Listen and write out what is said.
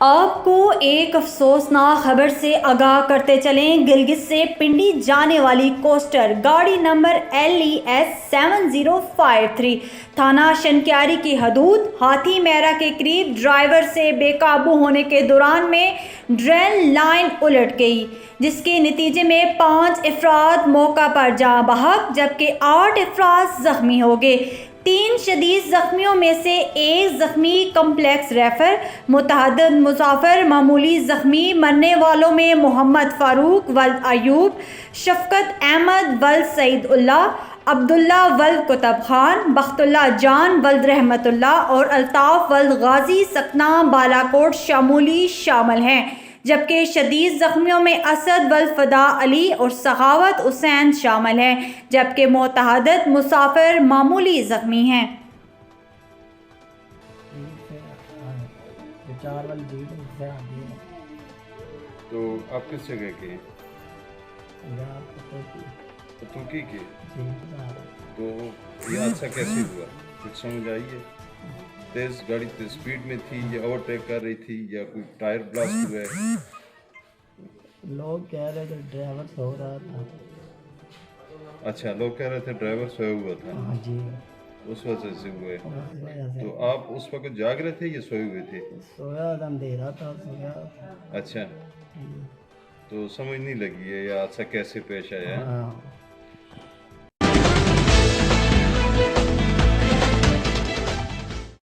आपको एक अफसोसनाक खबर से आगाह करते चलें। गिलगित से पिंडी जाने वाली कोस्टर गाड़ी नंबर LES 7053 थाना शनक्यारी की हदूद हाथी मेहरा के करीब ड्राइवर से बेकाबू होने के दौरान में ड्रेन लाइन उलट गई, जिसके नतीजे में 5 अफराद मौका पर जाँ बहक जबकि 8 अफराद जख्मी हो गए। 3 शदीद जख्मियों में से एक जख्मी कम्प्लेक्स रेफर, मुतअद्दिद मुसाफिर मामूली जख्मी। मरने वालों में मोहम्मद फारूक वल्द अयूब, शफकत अहमद वल्द सईद उल्लाह, अब्दुल्ला वल्द कुतब खान, बख्तुल्ला जान वल्द रहमतुल्ला और अल्ताफ वल्द गाजी सकना बालाकोट शामूली शामिल हैं, जबकि शदीद जख्मियों में असद वल्द फदा अली और सखावत हुसैन शामिल हैं, जबकि मुतअद्दिद मुसाफिर मामूली जख्मी हैं। तो आप किस जगह के हैं? तुर्की के। तो ये हादसा कैसे हुआ, कुछ समझ आई है? तेज गाड़ी तेज स्पीड में थी या ओवरटेक कर रही थी या कोई टायर ब्लास्ट हुआ है? लोग कह रहे थे ड्राइवर सो रहा था। अच्छा, लोग कह रहे थे ड्राइवर सोया हुआ था। हाँ जी, उस वजह से हुए। उस वजह से तो आप उस वक्त जाग रहे थे या सोए हुए थे? सोया था, अंधेरा था, सोया। अच्छा, तो समझ नहीं लगी है या हादसा कैसे पेश आया है? हाँ।